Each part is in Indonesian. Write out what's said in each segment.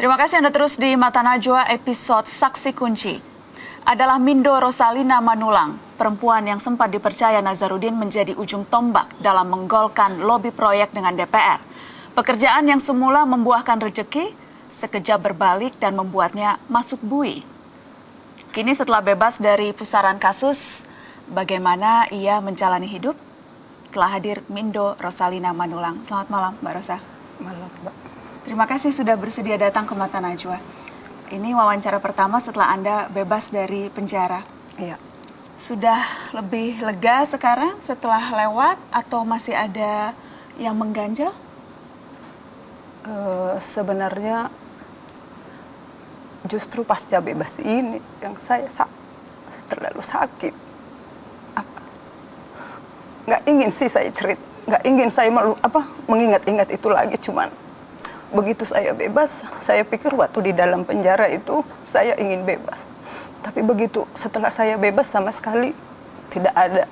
Terima kasih Anda terus di Mata Najwa episode Saksi Kunci. Adalah Mindo Rosalina Manulang, perempuan yang sempat dipercaya Nazarudin menjadi ujung tombak dalam menggolkan lobi proyek dengan DPR. Pekerjaan yang semula membuahkan rejeki, sekejap berbalik dan membuatnya masuk bui. Kini setelah bebas dari pusaran kasus, bagaimana ia menjalani hidup? Telah hadir Mindo Rosalina Manulang. Selamat malam Mbak Rosa. Malam, Mbak. Terima kasih sudah bersedia datang ke Mata Najwa. Ini wawancara pertama setelah Anda bebas dari penjara. Iya. Sudah lebih lega sekarang setelah lewat atau masih ada yang mengganjal? Sebenarnya justru pasca bebas ini yang saya terlalu sakit. Nggak ingin sih saya cerita, nggak ingin saya mengingat-ingat itu lagi, cuman begitu saya bebas, saya pikir waktu di dalam penjara itu saya ingin bebas. Tapi begitu setelah saya bebas sama sekali tidak ada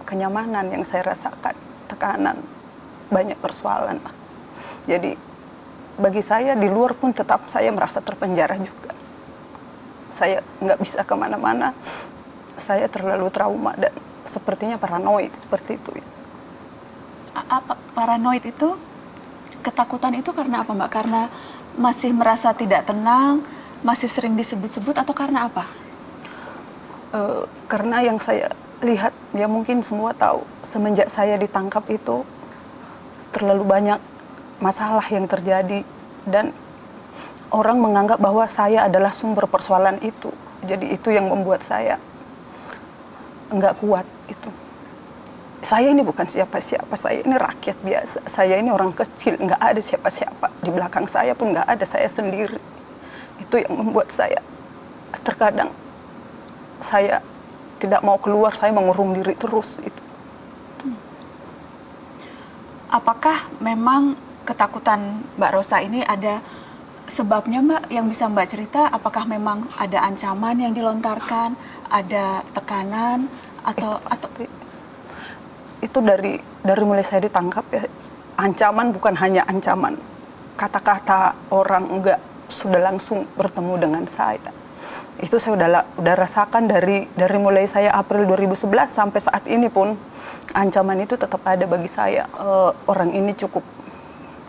kenyamanan yang saya rasakan. Tekanan, banyak persoalan. Jadi bagi saya di luar pun tetap saya merasa terpenjara juga. Saya nggak bisa kemana-mana. Saya terlalu trauma dan sepertinya paranoid seperti itu. Apa paranoid itu? Ketakutan itu karena apa, Mbak? Karena masih merasa tidak tenang, masih sering disebut-sebut, atau karena apa? Karena yang saya lihat, ya mungkin semua tahu, semenjak saya ditangkap itu terlalu banyak masalah yang terjadi dan orang menganggap bahwa saya adalah sumber persoalan itu. Jadi itu yang membuat saya nggak kuat itu. Saya ini bukan siapa-siapa, saya ini rakyat biasa, saya ini orang kecil, nggak ada siapa-siapa. Di belakang saya pun nggak ada, saya sendiri. Itu yang membuat saya terkadang saya tidak mau keluar, saya mengurung diri terus. Itu. Apakah memang ketakutan Mbak Rosa ini ada sebabnya, Mbak, yang bisa Mbak cerita? Apakah memang ada ancaman yang dilontarkan, ada tekanan, atau itu dari mulai saya ditangkap ya, ancaman bukan hanya ancaman, kata-kata orang enggak sudah langsung bertemu dengan saya. Itu saya udah rasakan dari mulai saya April 2011 sampai saat ini pun ancaman itu tetap ada bagi saya. Orang ini cukup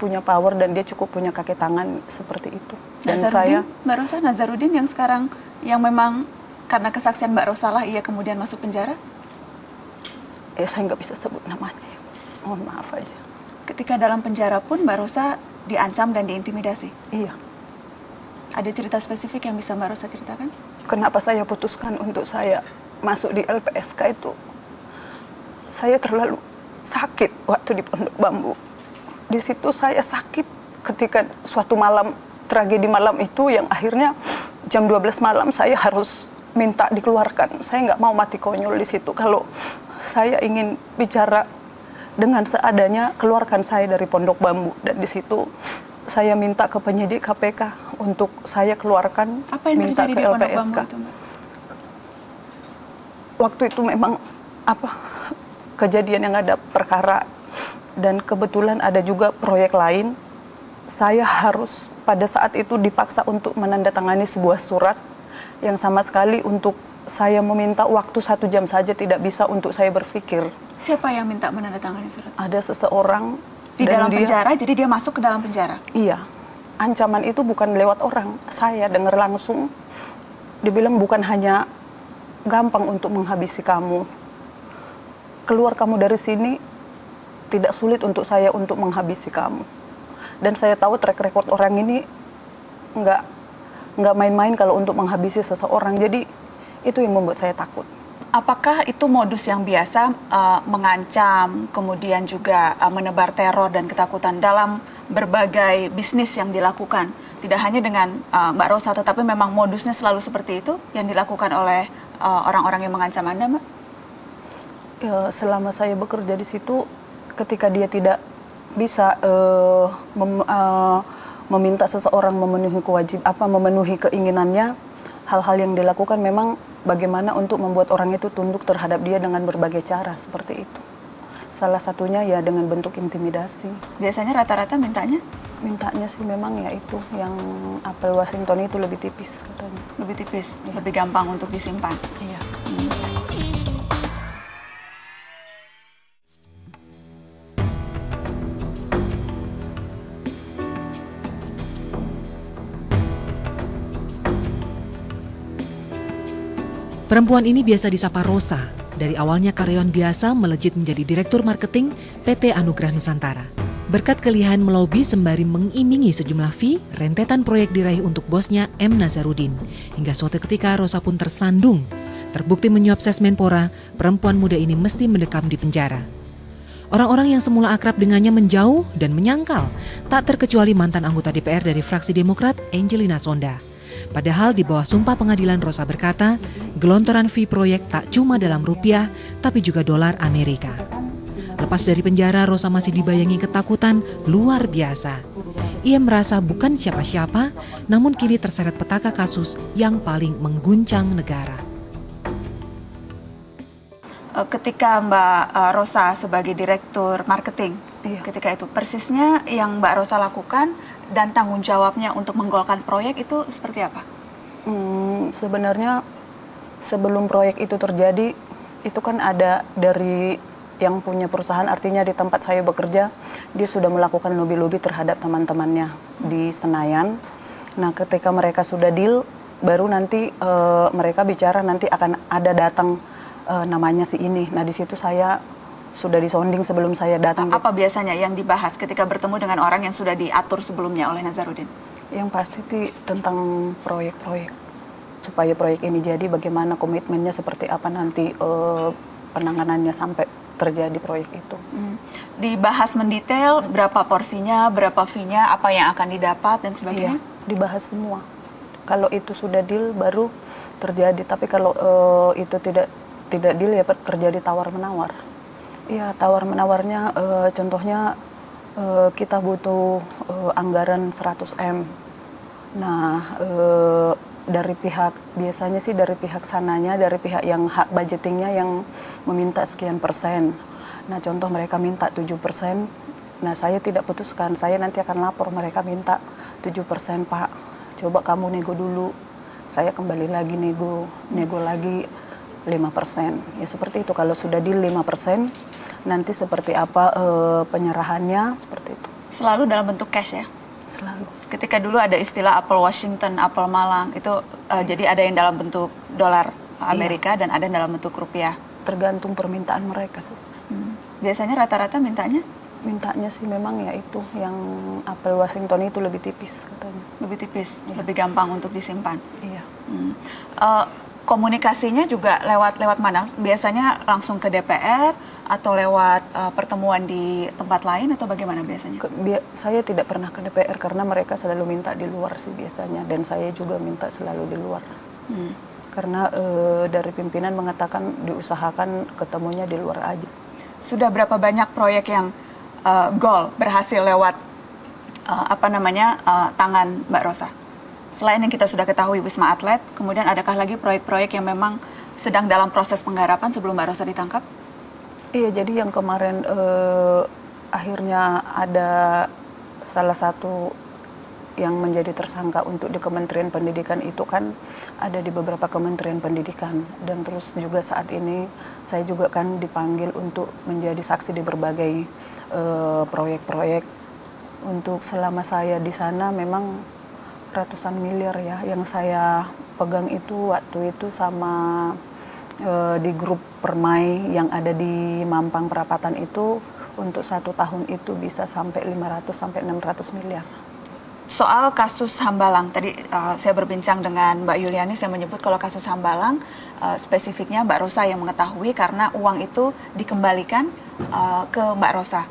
punya power dan dia cukup punya kaki tangan seperti itu. Dan Nazarudin, Mbak Rosa, Nazarudin yang sekarang yang memang karena kesaksian Mbak Rosa lah ia kemudian masuk penjara? Saya nggak bisa sebut namanya, mohon maaf aja. Ketika dalam penjara pun Mbak Rosa diancam dan diintimidasi? Iya. Ada cerita spesifik yang bisa Mbak Rosa ceritakan? Kenapa saya putuskan untuk saya masuk di LPSK itu? Saya terlalu sakit waktu di Pondok Bambu. Di situ saya sakit ketika suatu malam, tragedi malam itu yang akhirnya jam 12 malam saya harus minta dikeluarkan. Saya nggak mau mati konyol di situ. Kalau saya ingin bicara dengan seadanya, keluarkan saya dari Pondok Bambu. Dan di situ saya minta ke penyidik KPK untuk saya keluarkan, apa yang minta terjadi ke di Pondok LPSK. Bambu itu, Mbak? Waktu itu memang kejadian yang ada perkara dan kebetulan ada juga proyek lain. Saya harus pada saat itu dipaksa untuk menandatangani sebuah surat yang sama sekali untuk saya meminta waktu 1 jam saja tidak bisa untuk saya berpikir. Siapa yang minta menandatangani surat? Ada seseorang Di dalam penjara, jadi dia masuk ke dalam penjara? Iya. Ancaman itu bukan lewat orang. Saya dengar langsung, dibilang bukan hanya gampang untuk menghabisi kamu. Keluar kamu dari sini, tidak sulit untuk saya untuk menghabisi kamu. Dan saya tahu track record orang ini nggak main-main kalau untuk menghabisi seseorang. Jadi itu yang membuat saya takut. Apakah itu modus yang biasa mengancam, kemudian juga menebar teror dan ketakutan dalam berbagai bisnis yang dilakukan? Tidak hanya dengan Mbak Rosa, tetapi memang modusnya selalu seperti itu yang dilakukan oleh orang-orang yang mengancam Anda, Mbak? Ya, selama saya bekerja di situ, ketika dia tidak bisa meminta seseorang memenuhi keinginannya, hal-hal yang dilakukan memang bagaimana untuk membuat orang itu tunduk terhadap dia dengan berbagai cara seperti itu. Salah satunya ya dengan bentuk intimidasi. Biasanya rata-rata mintanya? Mintanya sih memang ya itu yang apel Washington itu lebih tipis katanya. Lebih tipis, Iya. lebih gampang untuk disimpan. Iya. Perempuan ini biasa disapa Rosa. Dari awalnya karyawan biasa melejit menjadi direktur marketing PT Anugerah Nusantara. Berkat kelihayan melobi sembari mengimingi sejumlah fee, rentetan proyek diraih untuk bosnya M. Nazarudin. Hingga suatu ketika Rosa pun tersandung. Terbukti menyuap Sesmenpora, perempuan muda ini mesti mendekam di penjara. Orang-orang yang semula akrab dengannya menjauh dan menyangkal, tak terkecuali mantan anggota DPR dari fraksi Demokrat, Angelina Sonda. Padahal di bawah sumpah pengadilan Rosa berkata, gelontoran fee proyek tak cuma dalam rupiah, tapi juga dolar Amerika. Lepas dari penjara, Rosa masih dibayangi ketakutan luar biasa. Ia merasa bukan siapa-siapa, namun kini terseret petaka kasus yang paling mengguncang negara. Ketika Mbak Rosa sebagai direktur marketing, Iya. ketika itu persisnya yang Mbak Rosa lakukan dan tanggung jawabnya untuk menggolkan proyek itu seperti apa? Sebenarnya sebelum proyek itu terjadi, itu kan ada dari yang punya perusahaan, artinya di tempat saya bekerja, dia sudah melakukan lobby-lobby terhadap teman-temannya di Senayan. Nah, ketika mereka sudah deal, baru nanti mereka bicara nanti akan ada datang namanya si ini. Nah, di situ saya sudah disonding sebelum saya datang. Apa biasanya yang dibahas ketika bertemu dengan orang yang sudah diatur sebelumnya oleh Nazarudin? Yang pasti tentang proyek-proyek. Supaya proyek ini jadi, bagaimana komitmennya, seperti apa nanti penanganannya sampai terjadi proyek itu. Dibahas mendetail berapa porsinya, berapa fee-nya, apa yang akan didapat dan sebagainya? Iya, dibahas semua. Kalau itu sudah deal baru terjadi, tapi kalau itu tidak deal ya terjadi tawar-menawar. Iya, tawar-menawarnya contohnya kita butuh anggaran 100 M. Nah, dari pihak, biasanya sih dari pihak sananya, dari pihak yang hak budgetingnya yang meminta sekian persen. Nah, contoh mereka minta 7%. Nah, saya tidak putuskan, saya nanti akan lapor, mereka minta 7%, Pak. Coba kamu nego dulu. Saya kembali lagi nego lagi 5%. Ya seperti itu, kalau sudah deal 5%, nanti seperti apa penyerahannya, seperti itu. Selalu dalam bentuk cash ya? Selalu. Ketika dulu ada istilah apel Washington, apel Malang, itu jadi ada yang dalam bentuk dolar Amerika dan ada yang dalam bentuk rupiah. Tergantung permintaan mereka sih. Biasanya rata-rata mintanya? Mintanya sih memang ya itu, yang apel Washington itu lebih tipis katanya. Lebih tipis, lebih gampang untuk disimpan. Iya. Komunikasinya juga lewat mana? Biasanya langsung ke DPR atau lewat pertemuan di tempat lain atau bagaimana biasanya? Saya tidak pernah ke DPR karena mereka selalu minta di luar sih biasanya, dan saya juga minta selalu di luar. Karena dari pimpinan mengatakan diusahakan ketemunya di luar aja. Sudah berapa banyak proyek yang goal berhasil lewat tangan Mbak Rosa? Selain yang kita sudah ketahui Wisma Atlet, kemudian adakah lagi proyek-proyek yang memang sedang dalam proses penggarapan sebelum Mbak Rosa ditangkap? Iya, jadi yang kemarin akhirnya ada salah satu yang menjadi tersangka untuk di Kementerian Pendidikan itu kan ada di beberapa Kementerian Pendidikan, dan terus juga saat ini saya juga kan dipanggil untuk menjadi saksi di berbagai proyek-proyek. Untuk selama saya di sana memang ratusan miliar ya yang saya pegang itu waktu itu sama di grup Permai yang ada di Mampang Perapatan itu, untuk 1 tahun itu bisa sampai 500 sampai 600 miliar. Soal kasus Hambalang, tadi saya berbincang dengan Mbak Yuliani, saya menyebut kalau kasus Hambalang spesifiknya Mbak Rosa yang mengetahui karena uang itu dikembalikan ke Mbak Rosa.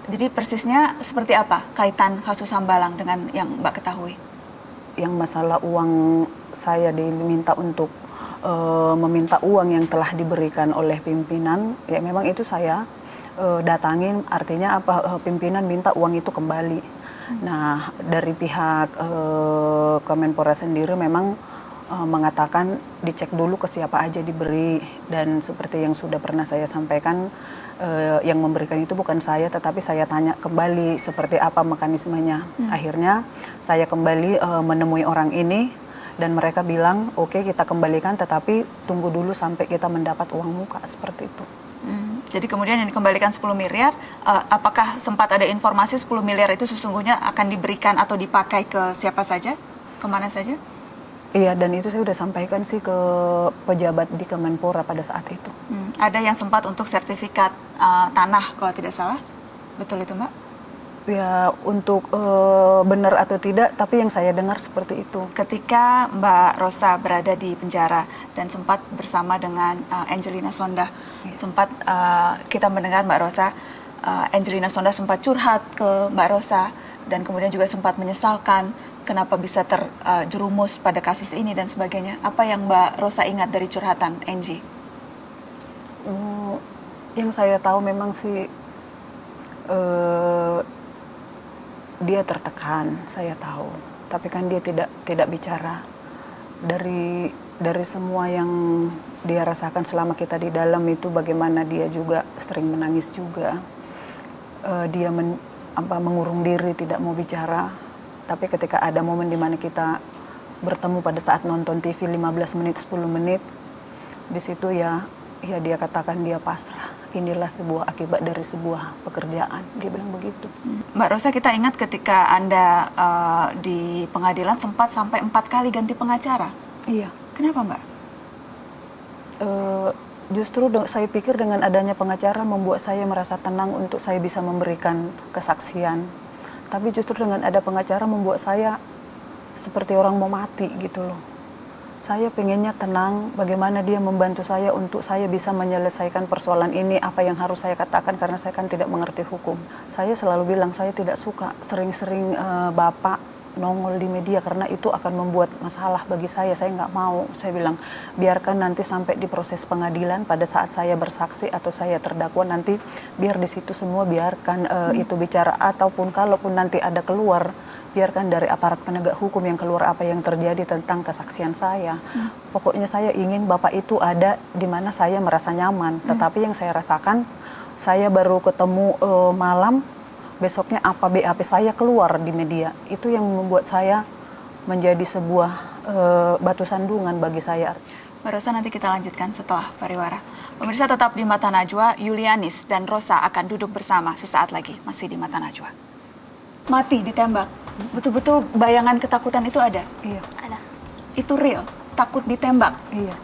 Jadi persisnya seperti apa kaitan kasus Hambalang dengan yang Mbak ketahui? Yang masalah uang, saya diminta untuk meminta uang yang telah diberikan oleh pimpinan, ya memang itu saya datangin, artinya apa, pimpinan minta uang itu kembali. Nah, dari pihak Kemenpora sendiri memang mengatakan dicek dulu ke siapa aja diberi, dan seperti yang sudah pernah saya sampaikan, yang memberikan itu bukan saya, tetapi saya tanya kembali seperti apa mekanismenya. Akhirnya saya kembali menemui orang ini dan mereka bilang oke, kita kembalikan, tetapi tunggu dulu sampai kita mendapat uang muka, seperti itu. Jadi kemudian yang dikembalikan 10 miliar, apakah sempat ada informasi 10 miliar itu sesungguhnya akan diberikan atau dipakai ke siapa saja, kemana saja? Iya, dan itu saya sudah sampaikan sih ke pejabat di Kemenpora pada saat itu. Ada yang sempat untuk sertifikat tanah kalau tidak salah, betul itu Mbak? Ya, untuk benar atau tidak, tapi yang saya dengar seperti itu. Ketika Mbak Rosa berada di penjara dan sempat bersama dengan Angelina Sondah, sempat kita mendengar Mbak Rosa, Angelina Sondah sempat curhat ke Mbak Rosa dan kemudian juga sempat menyesalkan kenapa bisa terjerumus pada kasus ini dan sebagainya. Apa yang Mbak Rosa ingat dari curhatan Angie? Yang saya tahu memang sih dia tertekan, saya tahu. Tapi kan dia tidak bicara. Dari semua yang dia rasakan selama kita di dalam itu, bagaimana dia juga sering menangis juga. Dia mengurung diri, tidak mau bicara. Tapi ketika ada momen di mana kita bertemu pada saat nonton TV 15 menit, 10 menit, di situ ya dia katakan dia pasrah. Inilah sebuah akibat dari sebuah pekerjaan. Dia bilang begitu. Mbak Rosa, kita ingat ketika Anda di pengadilan sempat sampai 4 kali ganti pengacara. Iya. Kenapa Mbak? Justru saya pikir dengan adanya pengacara membuat saya merasa tenang untuk saya bisa memberikan kesaksian. Tapi justru dengan ada pengacara membuat saya seperti orang mau mati gitu loh. Saya pengennya tenang, bagaimana dia membantu saya untuk saya bisa menyelesaikan persoalan ini, apa yang harus saya katakan karena saya kan tidak mengerti hukum. Saya selalu bilang saya tidak suka sering-sering Bapak nongol di media karena itu akan membuat masalah bagi saya nggak mau. Saya bilang biarkan nanti sampai di proses pengadilan, pada saat saya bersaksi atau saya terdakwa nanti biar di situ semua biarkan itu bicara, ataupun kalaupun nanti ada keluar, biarkan dari aparat penegak hukum yang keluar apa yang terjadi tentang kesaksian saya. Pokoknya saya ingin Bapak itu ada di mana saya merasa nyaman. Tetapi yang saya rasakan, saya baru ketemu malam, besoknya apa BAP saya keluar di media. Itu yang membuat saya menjadi sebuah batu sandungan bagi saya. Mbak Rosa, nanti kita lanjutkan setelah pariwara. Pemirsa, tetap di Mata Najwa, Yulianis dan Rosa akan duduk bersama sesaat lagi, masih di Mata Najwa. Mati ditembak, betul-betul bayangan ketakutan itu ada? Iya. Ada. Itu real, takut ditembak? Iya.